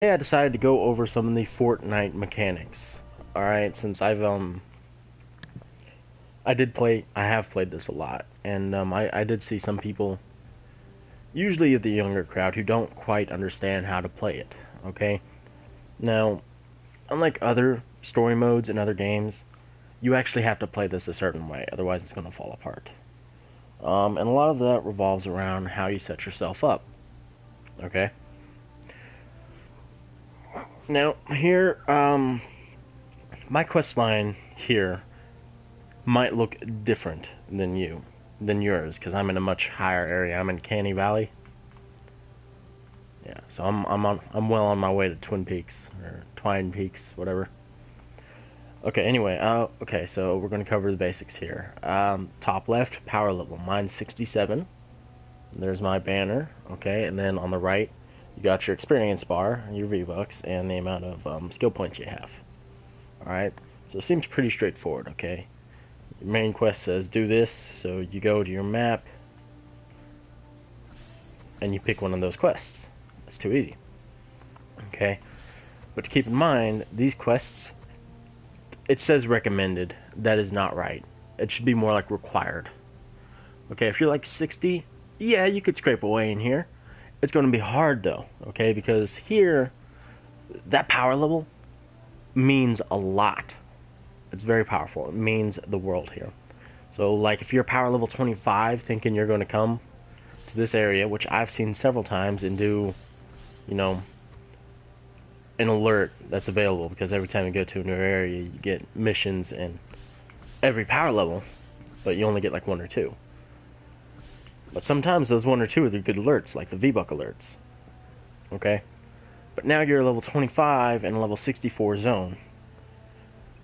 I decided to go over some of the Fortnite mechanics. Alright, since I have played this a lot, and I did see some people, usually of the younger crowd, who don't quite understand how to play it. Okay? Now, unlike other story modes in other games, you actually have to play this a certain way, otherwise it's going to fall apart. And a lot of that revolves around how you set yourself up. Okay? Now, here, my quest line here might look different than yours, because I'm in a much higher area. I'm in Canny Valley. Yeah, so I'm well on my way to Twin Peaks or Twine Peaks, whatever. Okay, anyway, okay, so we're gonna cover the basics here. Top left, power level. Mine's 67. There's my banner. Okay, and then on the right, you got your experience bar, your V-Bucks, and the amount of skill points you have. Alright, so it seems pretty straightforward, okay? Your main quest says do this, so you go to your map, and you pick one of those quests. That's too easy. Okay? But to keep in mind, these quests, it says recommended. That is not right. It should be more like required. Okay, if you're like 60, yeah, you could scrape away in here. It's going to be hard though, okay? Because here, that power level means a lot. It's very powerful. It means the world here. So, like, if you're power level 25, thinking you're going to come to this area, which I've seen several times, and do, you know, an alert that's available, because every time you go to a new area, you get missions in every power level, but you only get like one or two. But sometimes those one or two are the good alerts, like the V-Buck alerts. Okay? But now you're level 25 and a level 64 zone.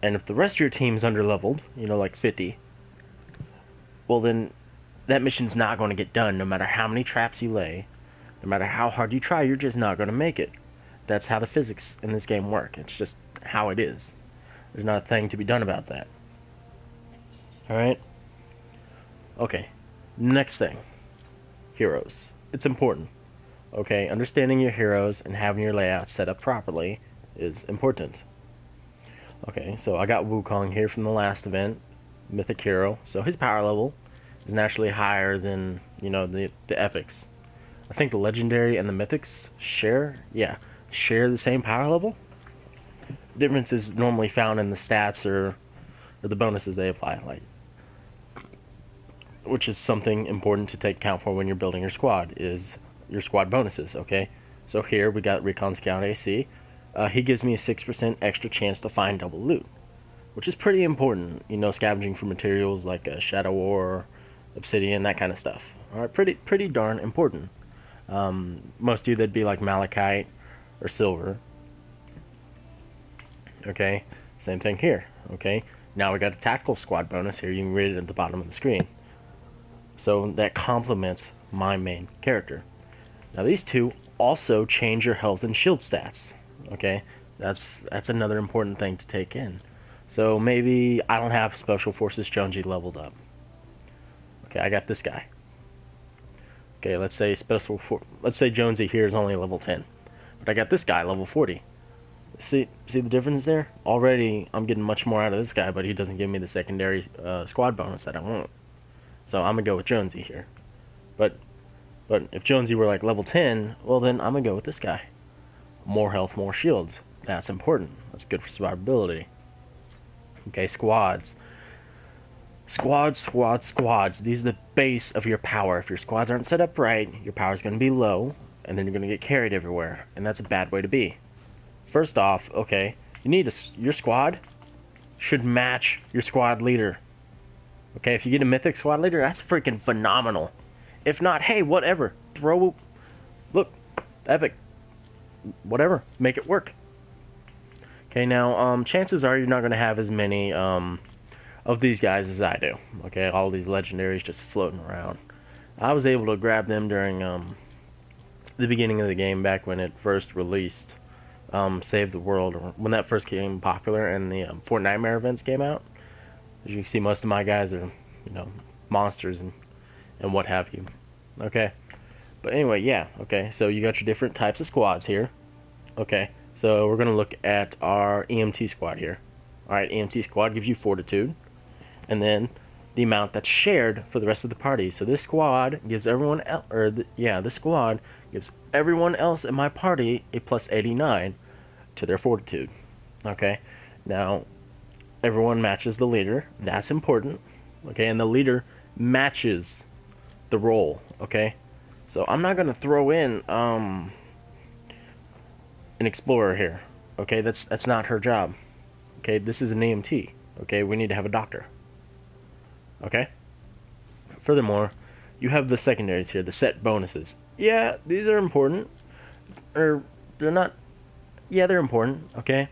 And if the rest of your team's under-leveled, you know, like 50, well then, that mission's not going to get done, no matter how many traps you lay. No matter how hard you try, you're just not going to make it. That's how the physics in this game work. It's just how it is. There's not a thing to be done about that. Alright? Okay. Next thing. Heroes. It's important. Okay, understanding your heroes and having your layout set up properly is important. Okay, so I got Wukong here from the last event, Mythic Hero. So his power level is naturally higher than, you know, the epics. I think the legendary and the mythics share the same power level. Difference is normally found in the stats or the bonuses they apply, like, which is something important to take account for when you're building your squad, is your squad bonuses, okay? So here we got Recon Scout AC. He gives me a 6% extra chance to find double loot, which is pretty important, you know, scavenging for materials like Shadow Ore, Obsidian, that kind of stuff. Alright, pretty darn important. Most of you, that'd be like Malachite or Silver. Okay, same thing here, okay? Now we got a tactical squad bonus here. You can read it at the bottom of the screen. So that complements my main character. Now these two also change your health and shield stats. Okay, that's another important thing to take in. So maybe I don't have Special Forces Jonesy leveled up. Okay, I got this guy. Okay, let's say Jonesy here is only level 10, but I got this guy level 40. See the difference there? Already I'm getting much more out of this guy, but he doesn't give me the secondary squad bonus that I want. So I'm gonna go with Jonesy here. But if Jonesy were like level 10, well then I'm gonna go with this guy. More health, more shields. That's important. That's good for survivability. Okay, squads. Squads. These are the base of your power. If your squads aren't set up right, your power's gonna be low, and then you're gonna get carried everywhere, and that's a bad way to be. First off, okay, your squad should match your squad leader. Okay, if you get a mythic squad leader, that's freaking phenomenal. If not, hey, whatever. Look, epic. Whatever, make it work. Okay, now, chances are you're not going to have as many, of these guys as I do. Okay, all these legendaries just floating around. I was able to grab them during, the beginning of the game, back when it first released, Save the World, or when that first became popular and the Fortnite events came out. As you can see, most of my guys are, you know, monsters and what have you. Okay, but anyway, yeah. Okay, so you got your different types of squads here. Okay, so we're gonna look at our EMT squad here. All right, EMT squad gives you fortitude, and then the amount that's shared for the rest of the party. So this squad gives everyone this squad gives everyone else in my party a plus 89 to their fortitude. Okay, now everyone matches the leader. That's important. Okay, and the leader matches the role. Okay, so I'm not gonna throw in an explorer here. Okay, that's not her job. Okay, this is an EMT. Okay, we need to have a doctor. Okay. Furthermore, you have the secondaries here, the set bonuses. Yeah, these are important. Or they're not. Yeah, they're important. Okay,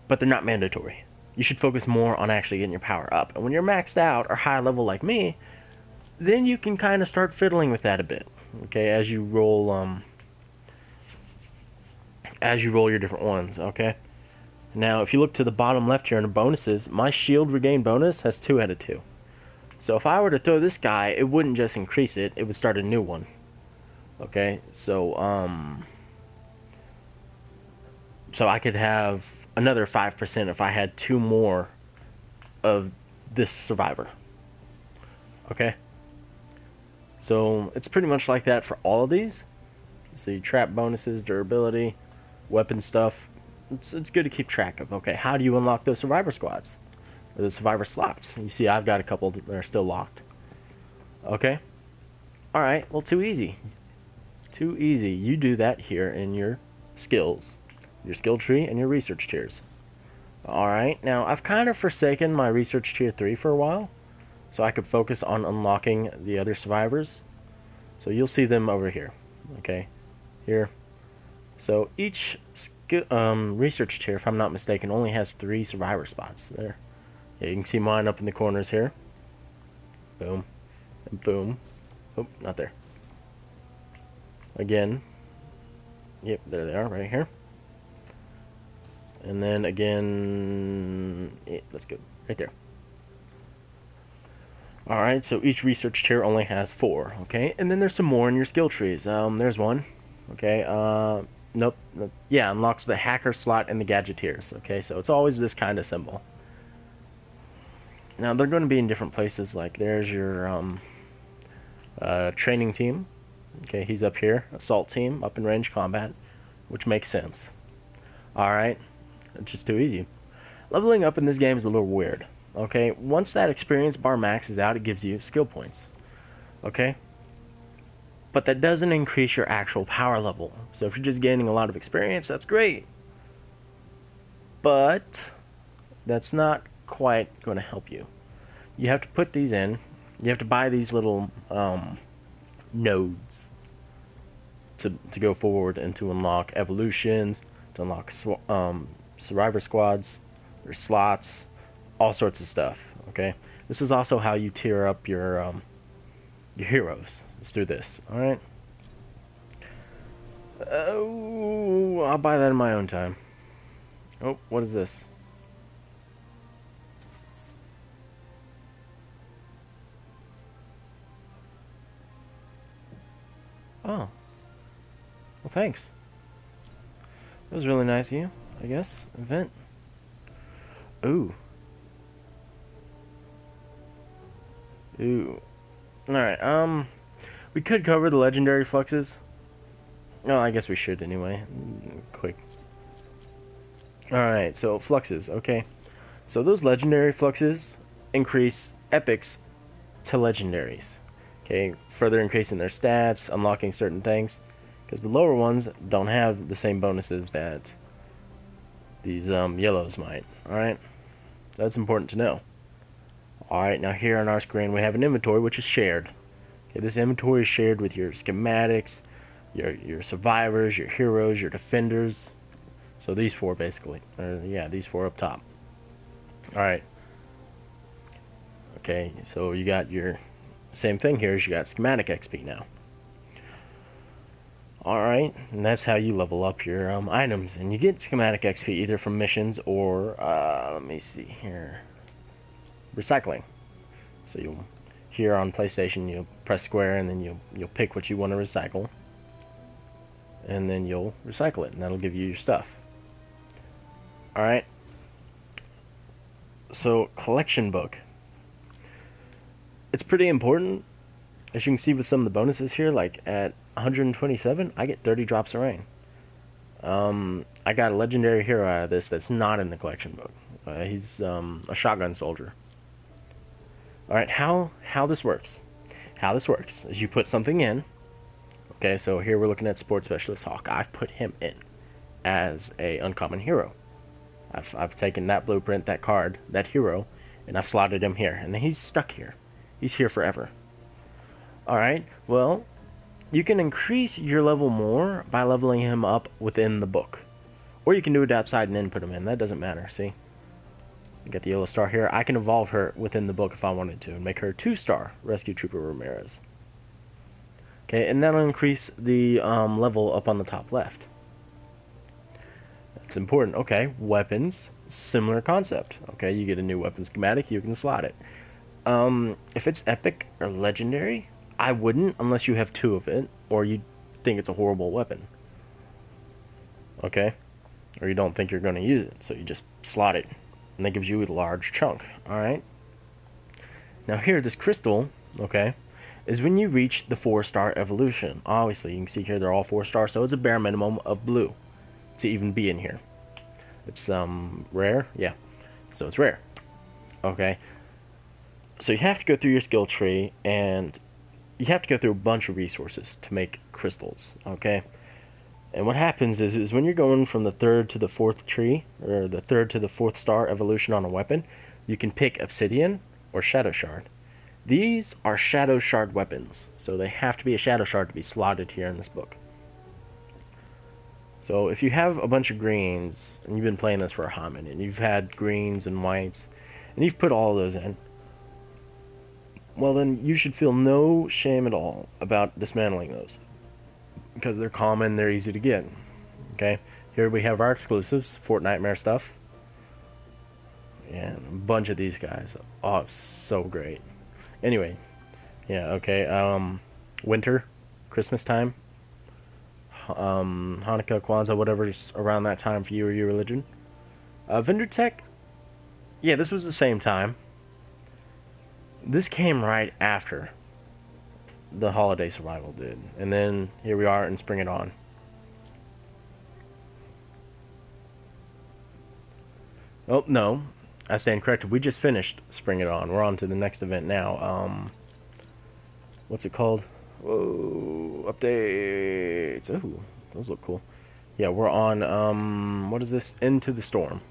but they're not mandatory. You should focus more on actually getting your power up. And when you're maxed out or high level like me, then you can kind of start fiddling with that a bit. Okay, as you roll your different ones. Okay. Now, if you look to the bottom left here in the bonuses, my shield regain bonus has 2 out of 2. So if I were to throw this guy, it wouldn't just increase it; it would start a new one. Okay, so I could have another 5% if I had 2 more of this survivor. Okay, so it's pretty much like that for all of these. So you trap bonuses, durability, weapon stuff. It's good to keep track of. Okay, how do you unlock those survivor squads? Or the survivor slots? You see, I've got a couple that are still locked. Okay. Alright, well, too easy. Too easy. You do that here in your skills. Your skill tree and your research tiers. Alright, now I've kind of forsaken my research tier 3 for a while, so I could focus on unlocking the other survivors. So you'll see them over here. Okay, here. So each research tier, if I'm not mistaken, only has 3 survivor spots there. Yeah, you can see mine up in the corners here. Boom. And boom. Oh, not there. Again. Yep, there they are, right here. And then again, yeah, let's go right there. Alright, so each research tier only has 4, okay? And then there's some more in your skill trees. There's one. Okay, nope. Yeah, unlocks the hacker slot and the gadgeteers. Okay, so it's always this kind of symbol. Now, they're going to be in different places. Like, there's your training team. Okay, he's up here. Assault team, up in range combat, which makes sense. Alright, it's just too easy. Leveling up in this game is a little weird. Okay, once that experience bar maxes out, it gives you skill points. Okay? But that doesn't increase your actual power level. So if you're just gaining a lot of experience, that's great. But that's not quite going to help you. You have to put these in. You have to buy these little nodes to go forward and to unlock evolutions, to unlock survivor squads, or slots, all sorts of stuff. Okay, this is also how you tier up your heroes. It's through this. All right. Oh, I'll buy that in my own time. Oh, what is this? Oh. Well, thanks. That was really nice of you, I guess. Event. Ooh. Ooh. Alright, we could cover the legendary fluxes. No, I guess we should anyway. Quick. Alright, so fluxes, okay. So those legendary fluxes increase epics to legendaries. Okay, further increasing their stats, unlocking certain things. Because the lower ones don't have the same bonuses that these yellows might. Alright, so that's important to know. Alright, now here on our screen we have an inventory which is shared. Okay, this inventory is shared with your schematics, your survivors, your heroes, your defenders. So these 4 basically. Yeah, these 4 up top. Alright. Okay, so you got your same thing here as you got schematic XP now. Alright, and that's how you level up your items. And you get schematic XP either from missions or, let me see here, recycling. So you'll, here on PlayStation, you'll press square and then you'll pick what you want to recycle. and then you'll recycle it, and that'll give you your stuff. Alright, so collection book. It's pretty important. As you can see with some of the bonuses here, like at 127, I get 30 drops of rain. I got a legendary hero out of this that's not in the collection book. He's a shotgun soldier. Alright, how this works. How this works is you put something in. Okay, so here we're looking at Sports Specialist Hawk. I've put him in as a uncommon hero. I've taken that blueprint, that card, that hero, and I've slotted him here. And he's stuck here. He's here forever. Alright, well, you can increase your level more by leveling him up within the book. Or you can do it outside and then put him in. That doesn't matter, see? You got the yellow star here. I can evolve her within the book if I wanted to and make her a 2-star Rescue Trooper Ramirez. Okay, and that'll increase the level up on the top left. That's important. Okay, weapons, similar concept. Okay, you get a new weapon schematic, you can slot it. If it's epic or legendary, I wouldn't unless you have 2 of it, or you think it's a horrible weapon. Okay? Or you don't think you're going to use it, so you just slot it, and that gives you a large chunk. Alright? Now here, this crystal, okay, is when you reach the 4-star evolution. Obviously, you can see here they're all 4-star, so it's a bare minimum of blue to even be in here. It's rare, yeah, so it's rare. Okay, so you have to go through your skill tree, and you have to go through a bunch of resources to make crystals. Okay, and what happens is when you're going from the 3rd to the 4th tree, or the 3rd to the 4th star evolution on a weapon, you can pick obsidian or shadow shard. These are shadow shard weapons, so they have to be a shadow shard to be slotted here in this book. So if you have a bunch of greens, and you've been playing this for a hot minute, and you've had greens and whites, and you've put all of those in, well then you should feel no shame at all about dismantling those. Because they're common, they're easy to get. Okay, here we have our exclusives, Fortnite stuff. And a bunch of these guys. Oh, so great. Anyway, yeah, okay, winter, Christmas time, Hanukkah, Kwanzaa, whatever's around that time for you or your religion. Vendor Tech, yeah, this was the same time. This came right after the holiday survival did. And then here we are in Spring It On. Oh, no. I stand corrected. We just finished Spring It On. We're on to the next event now. What's it called? Whoa, updates. Ooh, those look cool. Yeah, we're on, what is this? Into the Storm.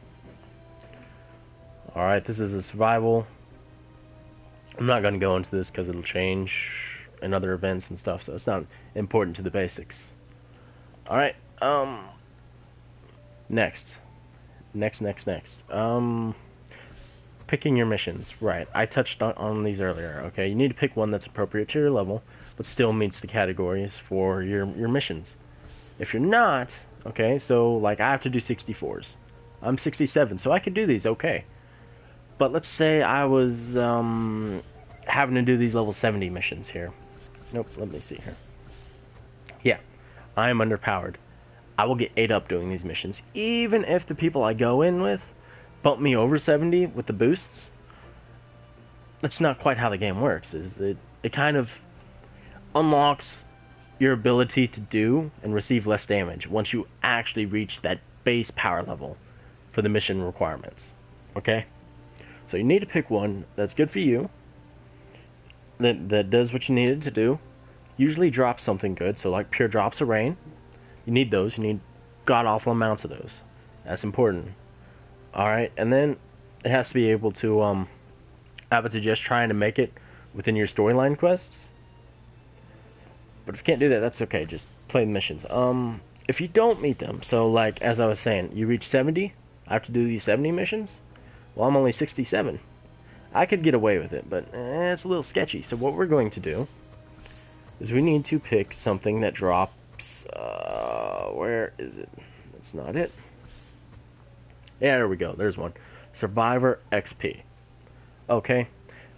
Alright, this is a survival. I'm not going to go into this because it'll change in other events and stuff, so it's not important to the basics. Alright, next. Picking your missions. Right, I touched on these earlier, okay? You need to pick one that's appropriate to your level, but still meets the categories for your missions. If you're not, okay, so, like, I have to do 64s. I'm 67, so I could do these, okay. But let's say I was, having to do these level 70 missions here. Nope, let me see here. Yeah, I am underpowered. I will get 8 up doing these missions, even if the people I go in with bump me over 70 with the boosts. That's not quite how the game works. It kind of unlocks your ability to do and receive less damage once you actually reach that base power level for the mission requirements. Okay? So you need to pick one that's good for you, that does what you need it to do, usually drops something good, so like pure drops of rain. You need those. You need god-awful amounts of those. That's important. Alright, and then it has to be able to, have it to just trying to make it within your storyline quests. But if you can't do that, that's okay. Just play the missions. If you don't meet them, so like, as I was saying, you reach 70, I have to do these 70 missions. Well, I'm only 67. I could get away with it, but it's a little sketchy. So what we're going to do is we need to pick something that drops, where is it? That's not it. Yeah, there we go. There's one. Survivor XP. Okay,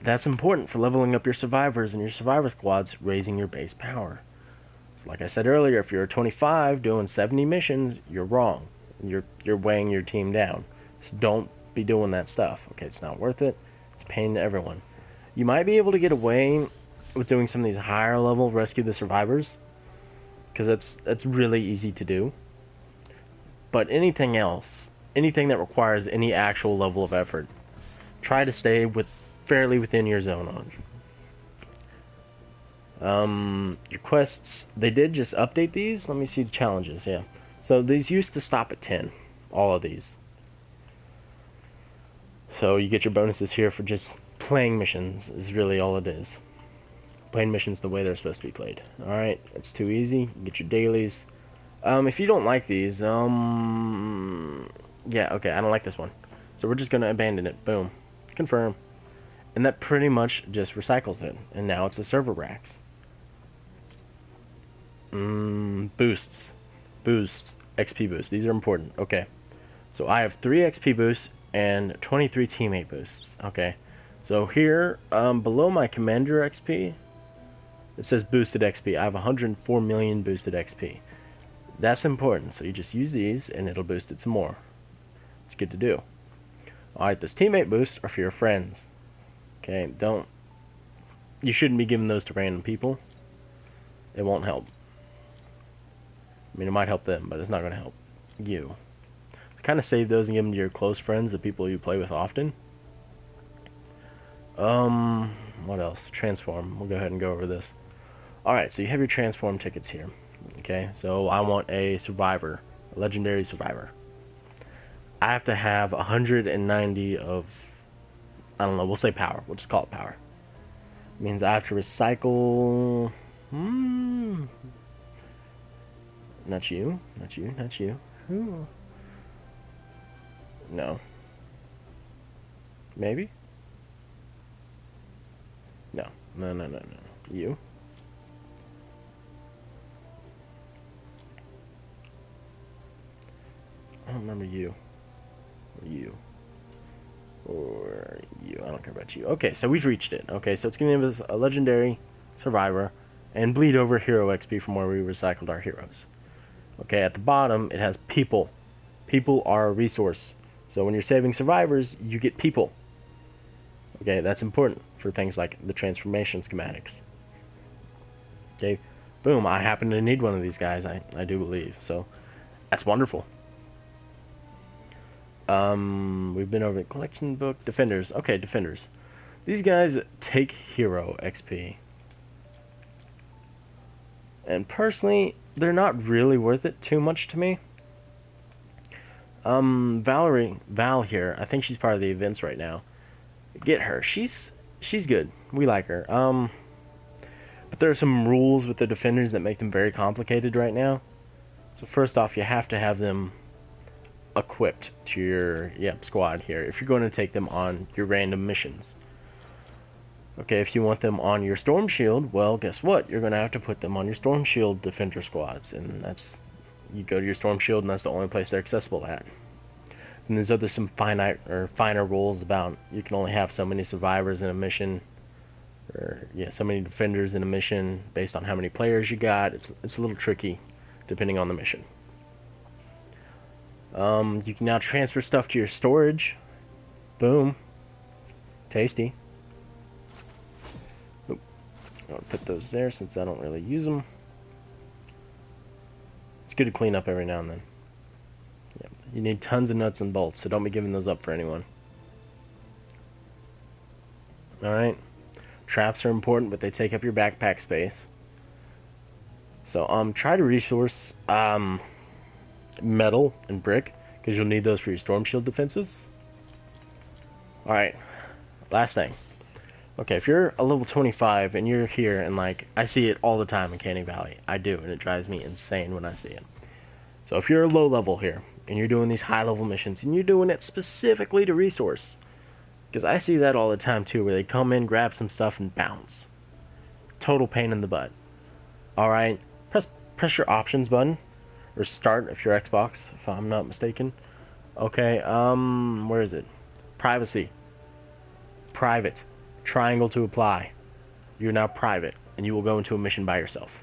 that's important for leveling up your survivors and your survivor squads, raising your base power. So like I said earlier, if you're 25 doing 70 missions, you're wrong. You're weighing your team down. So don't be doing that stuff. Okay, it's not worth it. It's a pain to everyone. You might be able to get away with doing some of these higher level rescue the survivors, because that's really easy to do. But anything else, anything that requires any actual level of effort, try to stay fairly within your zone on. Your quests, they did just update these. Let me see the challenges. Yeah, so these used to stop at 10, all of these. So you get your bonuses here for just playing missions, is really all it is. Playing missions the way they're supposed to be played. Alright, it's too easy. You get your dailies. If you don't like these, yeah, okay, I don't like this one. So we're just going to abandon it. Boom. Confirm. And that pretty much just recycles it. And now it's the server racks. Boosts. Boosts. XP boosts. These are important. Okay. So I have 3 XP boosts and 23 teammate boosts. Okay. So here, below my commander XP, it says boosted XP. I have 104 million boosted XP. That's important. So you just use these and it'll boost it some more. It's good to do. Alright, this teammate boosts are for your friends. Okay, you shouldn't be giving those to random people. It won't help. I mean, it might help them, but it's not going to help you. Kind of save those and give them to your close friends, the people you play with often. What else? Transform. We'll go ahead and go over this. Alright, so you have your transform tickets here. Okay, so I want a survivor, a legendary survivor. I have to have 190 of, I don't know, we'll say power. We'll just call it power. It means I have to recycle... Not you. Not you. Not you. Ooh. No. Maybe? No. No, no, no, no. You? I don't remember you. Or you. Or you. I don't care about you. Okay, so we've reached it. Okay, so it's going to give us a legendary survivor and bleed over hero XP from where we recycled our heroes. Okay, at the bottom, it has people. People are a resource. So when you're saving survivors, you get people. Okay, that's important for things like the transformation schematics. Okay, boom, I happen to need one of these guys, I do believe. So, that's wonderful. We've been over the collection book. Defenders. Okay, defenders. These guys take hero XP. And personally, they're not really worth it too much to me. Val here, I think she's part of the events right now. Get her. She's good. We like her. But there are some rules with the defenders that make them very complicated right now. So first off, you have to have them equipped to your squad here if you're going to take them on your random missions. Okay, if you want them on your Storm Shield, well, guess what? You're going to have to put them on your Storm Shield defender squads, and you go to your Storm Shield, and that's the only place they're accessible at. And there's some finer rules about you can only have so many survivors in a mission, or so many defenders in a mission based on how many players you got. It's a little tricky depending on the mission. You can now transfer stuff to your storage. Boom. Tasty. Oop. I'll put those there since I don't really use them. It's good to clean up every now and then. Yep. You need tons of nuts and bolts, so don't be giving those up for anyone. Alright. Traps are important, but they take up your backpack space. So, try to resource, metal and brick, because you'll need those for your storm shield defenses. Alright, last thing. Okay, if you're a level 25 and you're here and I see it all the time in Canning Valley. I do, and it drives me insane when I see it. So if you're a low level here and you're doing these high level missions and you're doing it specifically to resource, because I see that all the time too, where they come in, grab some stuff, and bounce. Total pain in the butt. Alright, press your options button. Or start if you're Xbox, if I'm not mistaken. Okay, where is it? Privacy. Private. Triangle to apply. You're now private, and you will go into a mission by yourself.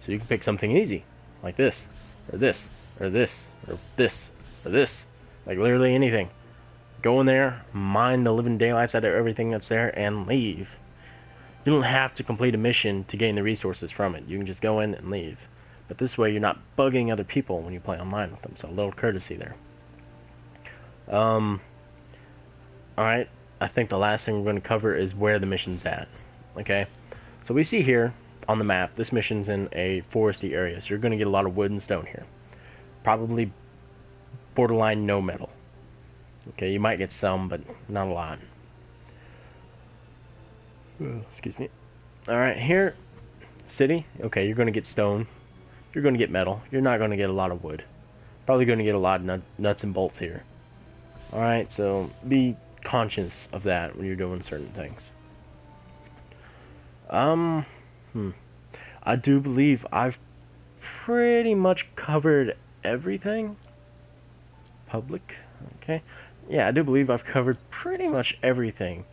So you can pick something easy, like this, or this, or this, or this, or this. Like literally anything. Go in there, mine the living daylights out of everything that's there, and leave. You don't have to complete a mission to gain the resources from it. You can just go in and leave. But this way you're not bugging other people when you play online with them, so a little courtesy there. Alright, I think the last thing we're going to cover is where the mission's at. Okay, so we see here on the map, this mission's in a foresty area, so you're going to get a lot of wood and stone here. Probably borderline no metal. Okay, you might get some, but not a lot. Excuse me. Alright, here, city. Okay, you're going to get stone. You're going to get metal. You're not going to get a lot of wood. Probably going to get a lot of nuts and bolts here. Alright, so be conscious of that when you're doing certain things. I do believe I've pretty much covered everything. Public, okay. Yeah, I do believe I've covered pretty much everything.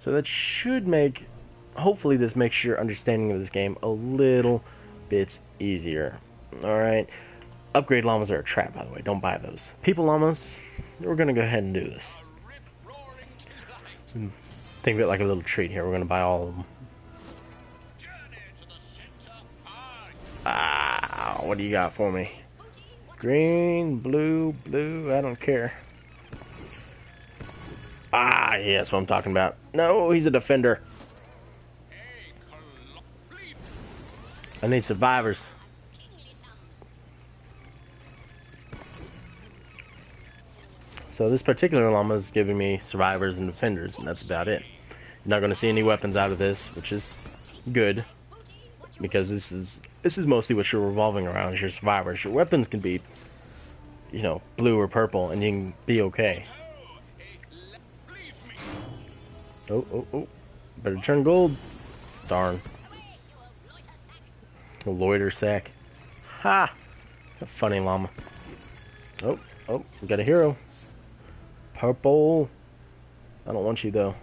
So that should make, hopefully this makes your understanding of this game a little bit easier. Alright. Upgrade llamas are a trap, by the way. Don't buy those. People llamas, we're going to go ahead and do this. Think of it like a little treat here. We're going to buy all of them. Ah, what do you got for me? Green, blue, blue, I don't care. Ah, yeah, that's what I'm talking about. No, he's a defender. I need survivors. So this particular llama is giving me survivors and defenders, and that's about it. You're not going to see any weapons out of this, which is good, because this is mostly what you're revolving around is your survivors. Your weapons can be, you know, blue or purple, and you can be okay. Oh. Better turn gold. Darn. A loiter sack. Ha! A funny llama. Oh, we got a hero. Purple. I don't want you, though.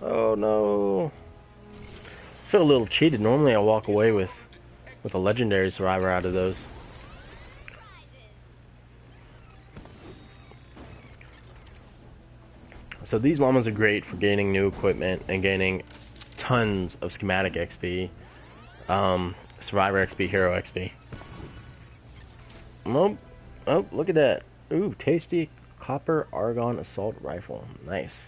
Oh, no. I feel a little cheated. Normally I walk away with a legendary survivor out of those. So these llamas are great for gaining new equipment and gaining tons of schematic XP, survivor XP, hero XP. Oh, look at that. Ooh, tasty copper argon assault rifle. Nice.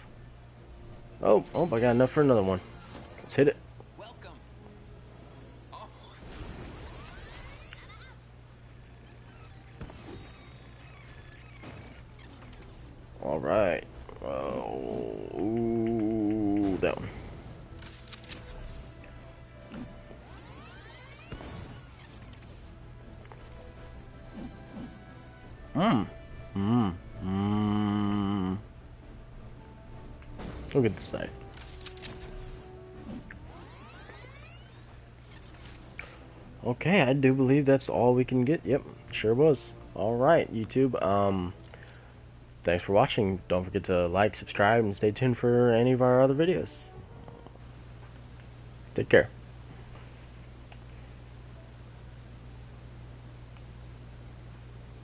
Oh, I got enough for another one. Let's hit it. All right. Ooh, that one. Look at this side. Okay, I do believe that's all we can get. Yep, sure was. All right, YouTube. Thanks for watching. Don't forget to like, subscribe, and stay tuned for any of our other videos. Take care.